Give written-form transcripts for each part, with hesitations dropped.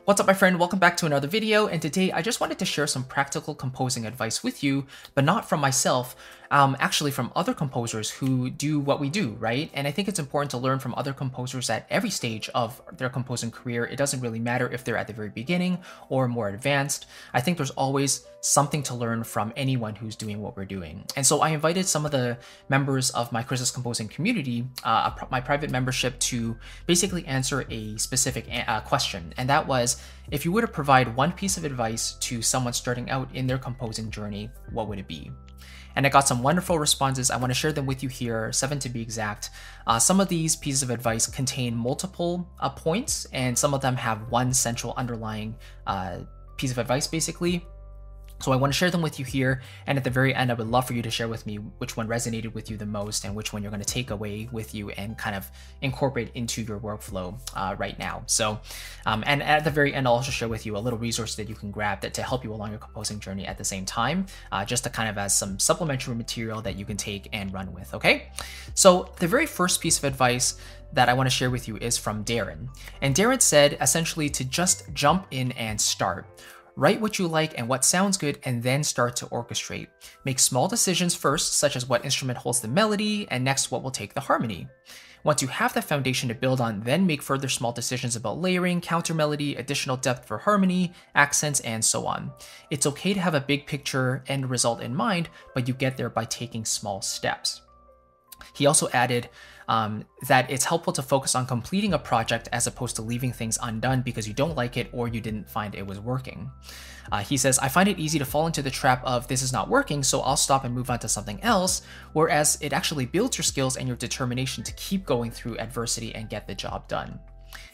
What's up, my friend? Welcome back to another video, and today I just wanted to share some practical composing advice with you, but not from myself, actually from other composers who do what we do, right? And I think it's important to learn from other composers at every stage of their composing career. It doesn't really matter if they're at the very beginning or more advanced. I think there's always something to learn from anyone who's doing what we're doing. And so I invited some of the members of my Chris's composing community, my private membership, to basically answer a specific question. And that was, if you were to provide one piece of advice to someone starting out in their composing journey, what would it be? And I got some wonderful responses. I want to share them with you here, 7 to be exact. Some of these pieces of advice contain multiple points, and some of them have one central underlying piece of advice, basically. So I want to share them with you here, and at the very end, I would love for you to share with me which one resonated with you the most and which one you're going to take away with you and kind of incorporate into your workflow right now. So, and at the very end, I'll also share with you a little resource that you can grab to help you along your composing journey at the same time, just to kind of as some supplementary material that you can take and run with, okay? So the very first piece of advice that I want to share with you is from Darren. And Darren said essentially to just jump in and start. Write what you like and what sounds good, and then start to orchestrate. Make small decisions first, such as what instrument holds the melody, and next what will take the harmony. Once you have that foundation to build on, then make further small decisions about layering, counter melody, additional depth for harmony, accents, and so on. It's okay to have a big picture end result in mind, but you get there by taking small steps. He also added that it's helpful to focus on completing a project as opposed to leaving things undone because you don't like it or you didn't find it was working. He says, I find it easy to fall into the trap of this is not working, so I'll stop and move on to something else, whereas it actually builds your skills and your determination to keep going through adversity and get the job done.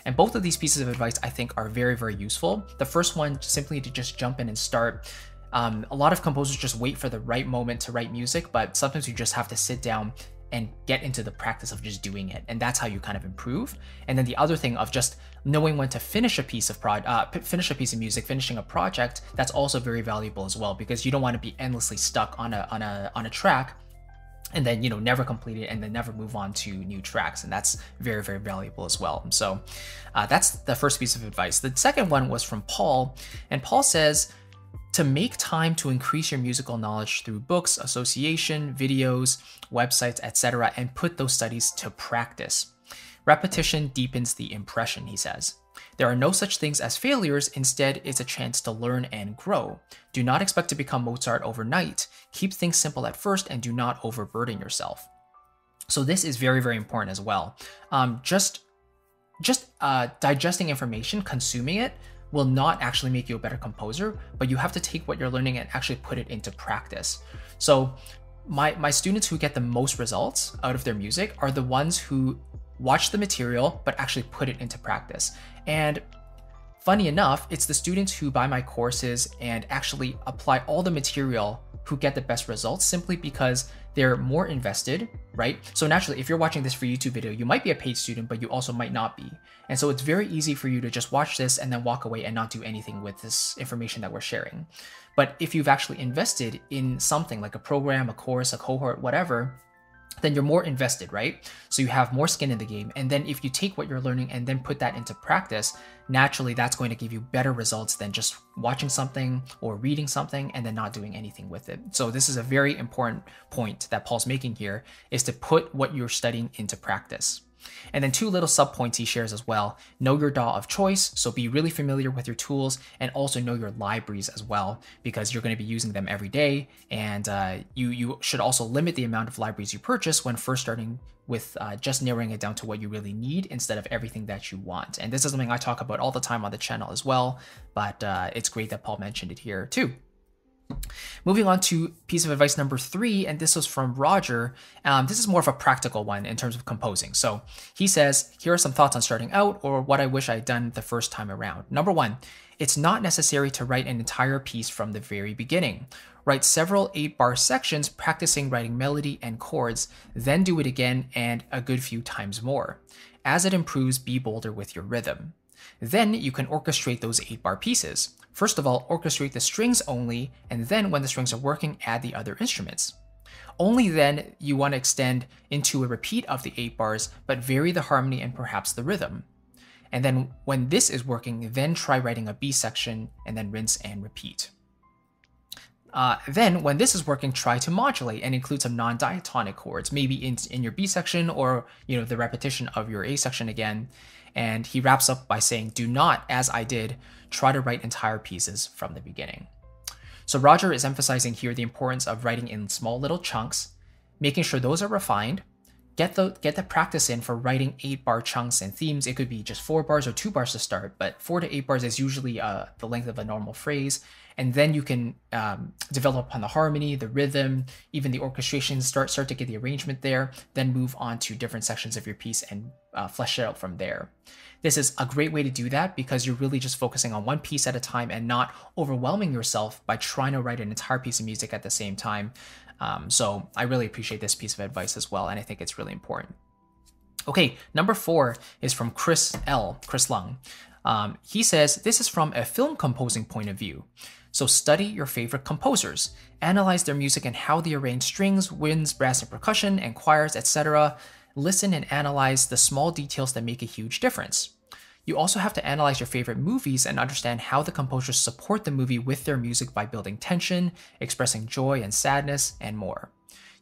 And both of these pieces of advice I think are very, very useful. The first one, simply to just jump in and start. A lot of composers just wait for the right moment to write music, but sometimes you just have to sit down and get into the practice of just doing it. And that's how you kind of improve. And then the other thing of just knowing when to finish a piece of music, finishing a project, that's also very valuable as well, because you don't want to be endlessly stuck on a track and then, never complete it and then never move on to new tracks. And that's very, very valuable as well. So that's the first piece of advice. The second one was from Paul, and Paul says, to make time to increase your musical knowledge through books, association, videos, websites, etc., and put those studies to practice. Repetition deepens the impression, he says. There are no such things as failures. Instead, it's a chance to learn and grow. Do not expect to become Mozart overnight. Keep things simple at first and do not overburden yourself. So this is very, very important as well. Just digesting information, consuming it, will not actually make you a better composer, but you have to take what you're learning and actually put it into practice. So my students who get the most results out of their music are the ones who watch the material, but actually put it into practice. And funny enough, it's the students who buy my courses and actually apply all the material who get the best results, simply because they're more invested, right? So naturally, if you're watching this for YouTube video, you might be a paid student, but you also might not be. And so it's very easy for you to just watch this and then walk away and not do anything with this information that we're sharing. But if you've actually invested in something like a program, a course, a cohort, whatever, then you're more invested, right? So you have more skin in the game. And then if you take what you're learning and then put that into practice, naturally that's going to give you better results than just watching something or reading something and then not doing anything with it. So this is a very important point that Paul's making here, is to put what you're studying into practice. And then 2 little sub points he shares as well. Know your DAW of choice, so be really familiar with your tools, and also know your libraries as well, because you're going to be using them every day. And you should also limit the amount of libraries you purchase when first starting with just narrowing it down to what you really need instead of everything that you want. And this is something I talk about all the time on the channel as well, but it's great that Paul mentioned it here too. Moving on to piece of advice number 3, and this was from Roger. This is more of a practical one in terms of composing. So he says, here are some thoughts on starting out, or what I wish I had done the first time around. Number 1, it's not necessary to write an entire piece from the very beginning. Write several 8-bar sections, practicing writing melody and chords, then do it again and a good few times more. As it improves, be bolder with your rhythm. Then you can orchestrate those 8-bar pieces. First of all, orchestrate the strings only, and then when the strings are working, add the other instruments. Only then you want to extend into a repeat of the 8 bars, but vary the harmony and perhaps the rhythm. And then when this is working, then try writing a B section and then rinse and repeat. Then when this is working, try to modulate and include some non-diatonic chords, maybe in your B section or the repetition of your A section again. And he wraps up by saying, do not, as I did, try to write entire pieces from the beginning. So Roger is emphasizing here the importance of writing in small little chunks, making sure those are refined. Get the practice in for writing 8-bar chunks and themes. It could be just 4 bars or 2 bars to start, but 4 to 8 bars is usually the length of a normal phrase. And then you can develop upon the harmony, the rhythm, even the orchestration, start to get the arrangement there, then move on to different sections of your piece and flesh it out from there. This is a great way to do that because you're really just focusing on one piece at a time and not overwhelming yourself by trying to write an entire piece of music at the same time. So I really appreciate this piece of advice as well, and I think it's really important. Okay, number 4 is from Chris Lung. He says, this is from a film composing point of view. So study your favorite composers, analyze their music and how they arrange strings, winds, brass and percussion, and choirs, etc. Listen and analyze the small details that make a huge difference. You also have to analyze your favorite movies and understand how the composers support the movie with their music by building tension, expressing joy and sadness, and more.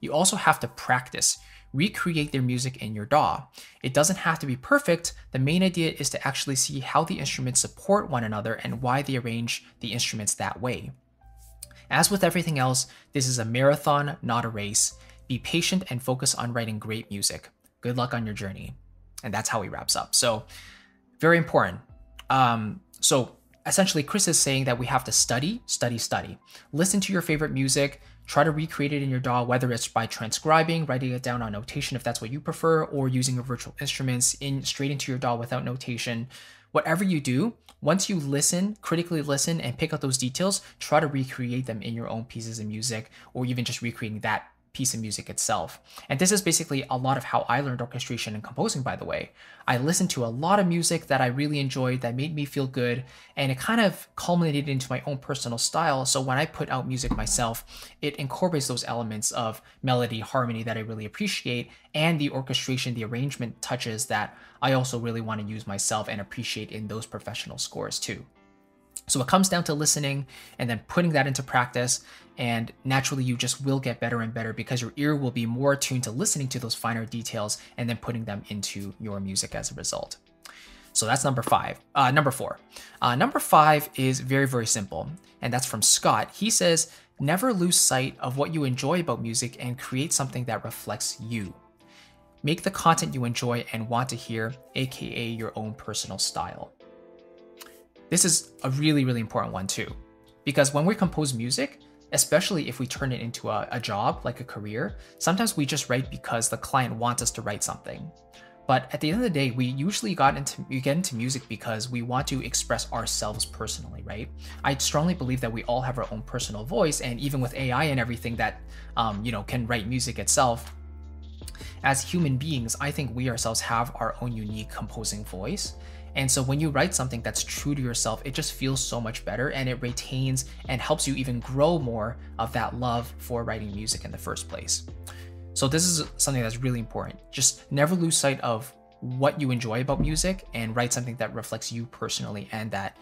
You also have to practice. Recreate their music in your DAW. It doesn't have to be perfect. The main idea is to actually see how the instruments support one another and why they arrange the instruments that way. As with everything else, this is a marathon, not a race. Be patient and focus on writing great music. Good luck on your journey. And that's how he wraps up. So very important. So essentially, Chris is saying that we have to study. Listen to your favorite music. Try to recreate it in your DAW, whether it's by transcribing, writing it down on notation if that's what you prefer, or using your virtual instruments straight into your DAW without notation. Whatever you do, once you listen, critically listen, and pick out those details, try to recreate them in your own pieces of music, or even just recreating that piece of music itself. And this is basically a lot of how I learned orchestration and composing, by the way. I listened to a lot of music that I really enjoyed, that made me feel good, and it kind of culminated into my own personal style. So when I put out music myself, it incorporates those elements of melody, harmony that I really appreciate, and the orchestration, the arrangement touches that I also really want to use myself and appreciate in those professional scores too. So it comes down to listening and then putting that into practice, and naturally you just will get better and better because your ear will be more attuned to listening to those finer details and then putting them into your music as a result. So that's number 4. Number 5 is very, very simple, and that's from Scott. He says, never lose sight of what you enjoy about music and create something that reflects you. Make the content you enjoy and want to hear, aka your own personal style. This is a really, really important one too, because when we compose music, especially if we turn it into a job, like a career, sometimes we just write because the client wants us to write something. But at the end of the day, we usually get into music because we want to express ourselves personally, right? I strongly believe that we all have our own personal voice, and even with AI and everything that can write music itself, as human beings, I think we ourselves have our own unique composing voice. And so when you write something that's true to yourself, it just feels so much better, and it retains and helps you even grow more of that love for writing music in the first place. So this is something that's really important. Just never lose sight of what you enjoy about music and write something that reflects you personally and that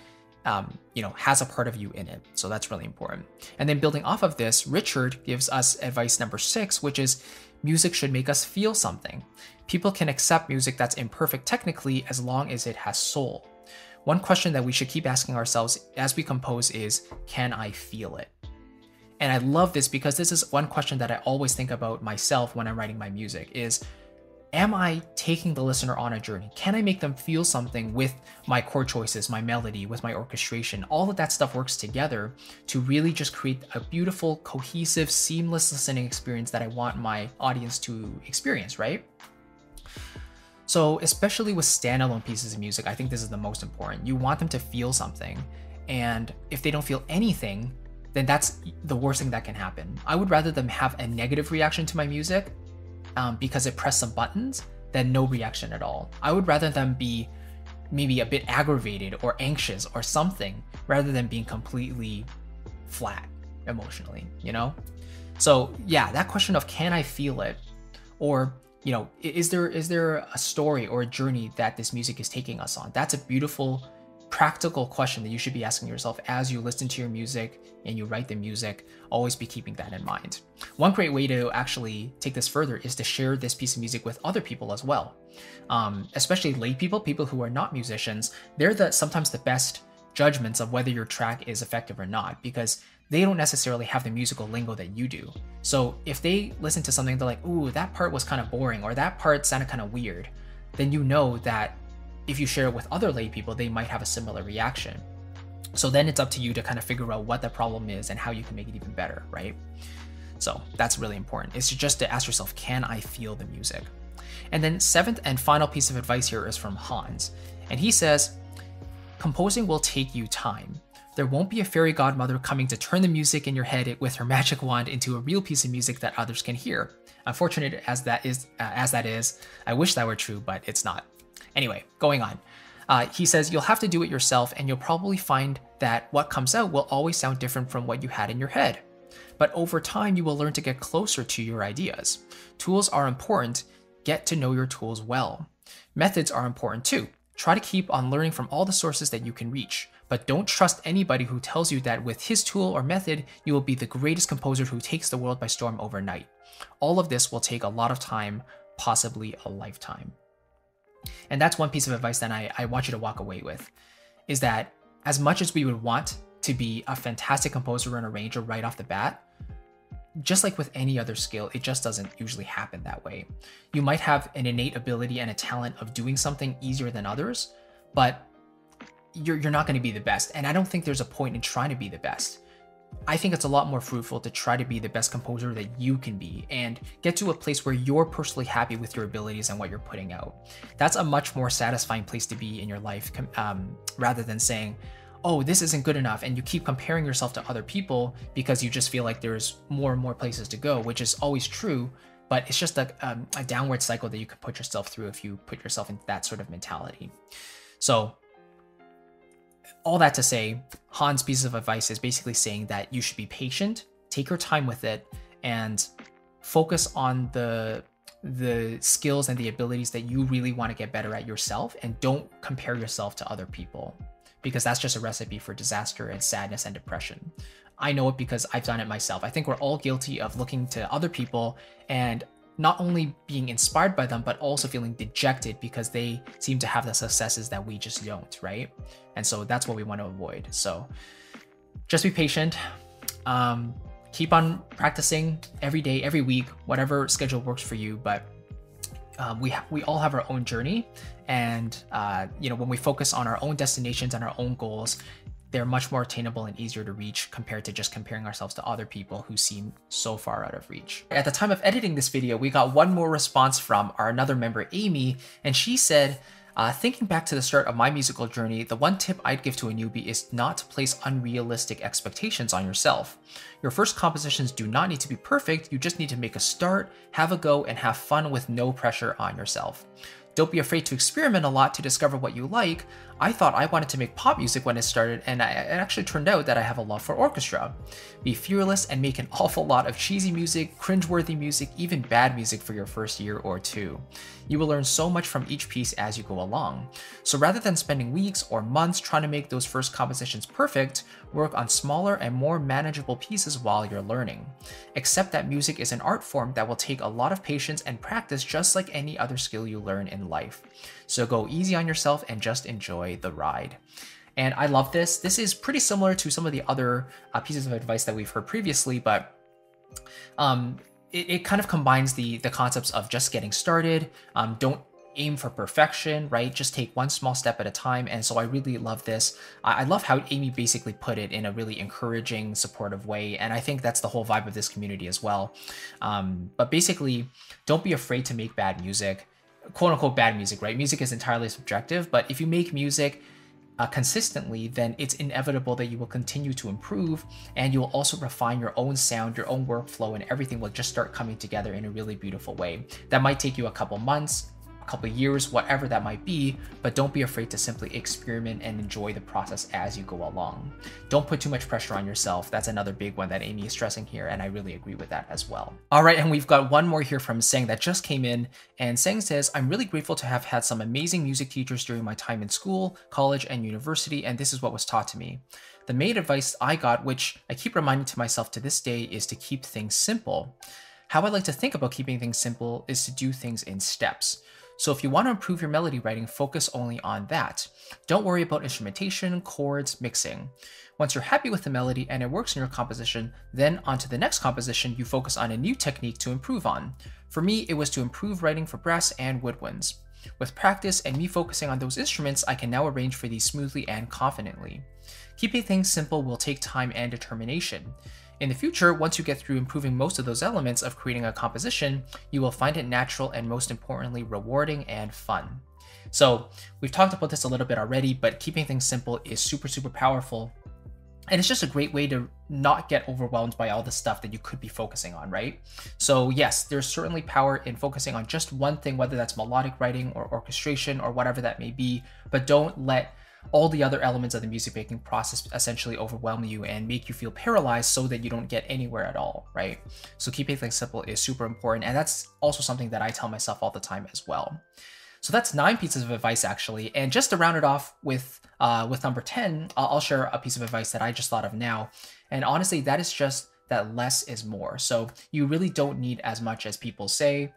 has a part of you in it. So that's really important. And then building off of this, Richard gives us advice number 6, which is music should make us feel something. People can accept music that's imperfect technically as long as it has soul. One question that we should keep asking ourselves as we compose is, can I feel it? And I love this because this is one question that I always think about myself when I'm writing my music is, am I taking the listener on a journey? Can I make them feel something with my chord choices, my melody, with my orchestration? All of that stuff works together to really just create a beautiful, cohesive, seamless listening experience that I want my audience to experience, right? So especially with standalone pieces of music, I think this is the most important. You want them to feel something. And if they don't feel anything, then that's the worst thing that can happen. I would rather them have a negative reaction to my music because it pressed some buttons than no reaction at all. I would rather them be maybe a bit aggravated or anxious or something rather than being completely flat emotionally, So yeah, that question of can I feel it? Or you know, is there a story or a journey that this music is taking us on? That's a beautiful, practical question that you should be asking yourself as you listen to your music and you write the music. Always be keeping that in mind. One great way to actually take this further is to share this piece of music with other people as well. Especially lay people who are not musicians. They're sometimes the best judgments of whether your track is effective or not, because they don't necessarily have the musical lingo that you do. So if they listen to something, they're like, ooh, that part was kind of boring, or that part sounded kind of weird, then you know that if you share it with other lay people, they might have a similar reaction. So then it's up to you to kind of figure out what the problem is and how you can make it even better, right? So that's really important. It's just to ask yourself, can I feel the music? And then seventh and final piece of advice here is from Hans. And he says, composing will take you time. There won't be a fairy godmother coming to turn the music in your head with her magic wand into a real piece of music that others can hear. Unfortunate as that is, I wish that were true, but it's not. Anyway, going on. He says you'll have to do it yourself, and you'll probably find that what comes out will always sound different from what you had in your head. But over time, you will learn to get closer to your ideas. Tools are important. Get to know your tools well. Methods are important too. Try to keep on learning from all the sources that you can reach. But don't trust anybody who tells you that with his tool or method, you will be the greatest composer who takes the world by storm overnight. All of this will take a lot of time, possibly a lifetime. And that's one piece of advice that I want you to walk away with, is that as much as we would want to be a fantastic composer and arranger right off the bat, just like with any other skill, it just doesn't usually happen that way. You might have an innate ability and a talent of doing something easier than others, but you're not going to be the best. And I don't think there's a point in trying to be the best. I think it's a lot more fruitful to try to be the best composer that you can be and get to a place where you're personally happy with your abilities and what you're putting out. That's a much more satisfying place to be in your life, rather than saying, oh, this isn't good enough, and you keep comparing yourself to other people because you just feel like there's more and more places to go, which is always true, but it's just a downward cycle that you could put yourself through if you put yourself in that sort of mentality. So all that to say, Hans' piece of advice is basically saying that you should be patient, take your time with it, and focus on the skills and the abilities that you really want to get better at yourself, and don't compare yourself to other people, because that's just a recipe for disaster and sadness and depression. I know it because I've done it myself. I think we're all guilty of looking to other people and not only being inspired by them, but also feeling dejected because they seem to have the successes that we just don't, right? And so that's what we want to avoid. So just be patient. Keep on practicing every day, every week, whatever schedule works for you. But we all have our own journey. And when we focus on our own destinations and our own goals, they're much more attainable and easier to reach compared to just comparing ourselves to other people who seem so far out of reach. At the time of editing this video, we got one more response from another member, Amy, and she said, thinking back to the start of my musical journey, the one tip I'd give to a newbie is not to place unrealistic expectations on yourself. Your first compositions do not need to be perfect, you just need to make a start, have a go, and have fun with no pressure on yourself. Don't be afraid to experiment a lot to discover what you like. I thought I wanted to make pop music when it started, and it actually turned out that I have a love for orchestra. Be fearless and make an awful lot of cheesy music, cringeworthy music, even bad music for your first year or two. You will learn so much from each piece as you go along. So rather than spending weeks or months trying to make those first compositions perfect, work on smaller and more manageable pieces while you're learning. Accept that music is an art form that will take a lot of patience and practice, just like any other skill you learn in life. So go easy on yourself and just enjoy the ride. And I love this. This is pretty similar to some of the other pieces of advice that we've heard previously, but it kind of combines the concepts of just getting started. Don't aim for perfection, right? Just take one small step at a time. And so I really love this. I love how Amy basically put it in a really encouraging, supportive way. And I think that's the whole vibe of this community as well. But basically, don't be afraid to make bad music, quote unquote bad music, right? Music is entirely subjective, but if you make music consistently, then it's inevitable that you will continue to improve, and you will also refine your own sound, your own workflow, and everything will just start coming together in a really beautiful way. That might take you a couple months, couple of years, whatever that might be, but don't be afraid to simply experiment and enjoy the process as you go along. Don't put too much pressure on yourself. That's another big one that Amy is stressing here, and I really agree with that as well. All right, and we've got one more here from Seng that just came in, and Seng says, I'm really grateful to have had some amazing music teachers during my time in school, college, and university, and this is what was taught to me. The main advice I got, which I keep reminding to myself to this day, is to keep things simple. How I like to think about keeping things simple is to do things in steps. So if you want to improve your melody writing, focus only on that. Don't worry about instrumentation, chords, mixing. Once you're happy with the melody and it works in your composition, then onto the next composition, you focus on a new technique to improve on. For me, it was to improve writing for brass and woodwinds. With practice and me focusing on those instruments, I can now arrange for these smoothly and confidently. Keeping things simple will take time and determination. In the future, once you get through improving most of those elements of creating a composition, you will find it natural and most importantly, rewarding and fun. So we've talked about this a little bit already, but keeping things simple is super, super powerful. And it's just a great way to not get overwhelmed by all the stuff that you could be focusing on, right? So yes, there's certainly power in focusing on just one thing, whether that's melodic writing or orchestration or whatever that may be, but don't let all the other elements of the music making process essentially overwhelm you and make you feel paralyzed so that you don't get anywhere at all, right? So keeping things simple is super important, and that's also something that I tell myself all the time as well. So that's 9 pieces of advice actually, and just to round it off with number 10, I'll share a piece of advice that I just thought of now, and honestly, that is just that less is more. So you really don't need as much as people say.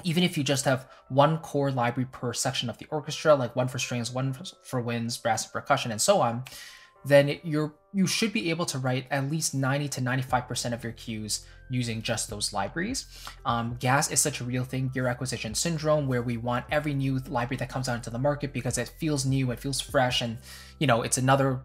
Even if you just have one chord library per section of the orchestra, like one for strings, one for winds, brass, and percussion, and so on, then you should be able to write at least 90 to 95% of your cues using just those libraries. Gas is such a real thing, gear acquisition syndrome, where we want every new library that comes out into the market because it feels new, it feels fresh, and it's another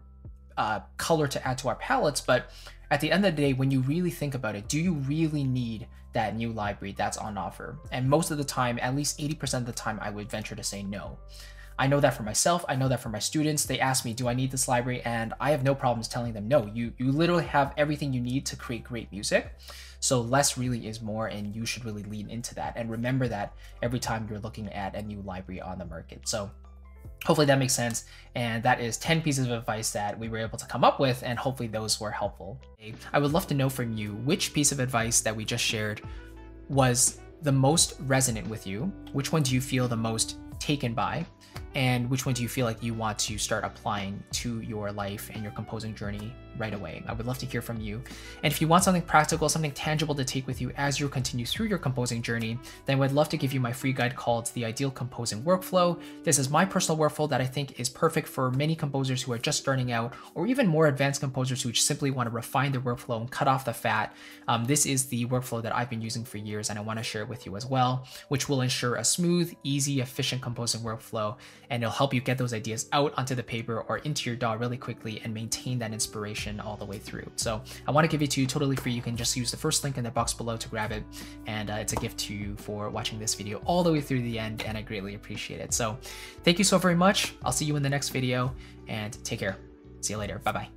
color to add to our palettes. But at the end of the day, when you really think about it, do you really need that new library that's on offer? And most of the time, at least 80% of the time, I would venture to say no. I know that for myself, I know that for my students. They ask me, do I need this library? And I have no problems telling them no. You literally have everything you need to create great music. So less really is more, and you should really lean into that. And remember that every time you're looking at a new library on the market. So hopefully that makes sense. And that is 10 pieces of advice that we were able to come up with, and hopefully those were helpful. I would love to know from you which piece of advice that we just shared was the most resonant with you. Which one do you feel the most taken by? And which one do you feel like you want to start applying to your life and your composing journey right away? I would love to hear from you. And if you want something practical, something tangible to take with you as you continue through your composing journey, then I would love to give you my free guide called The Ideal Composing Workflow. This is my personal workflow that I think is perfect for many composers who are just starting out, or even more advanced composers who simply want to refine their workflow and cut off the fat. This is the workflow that I've been using for years, and I want to share it with you as well, which will ensure a smooth, easy, efficient composing workflow, and it'll help you get those ideas out onto the paper or into your DAW really quickly and maintain that inspiration all the way through. So I want to give it to you totally free. You can just use the first link in the box below to grab it, and it's a gift to you for watching this video all the way through the end, and I greatly appreciate it. So thank you so very much. I'll see you in the next video, and take care. See you later. Bye-bye.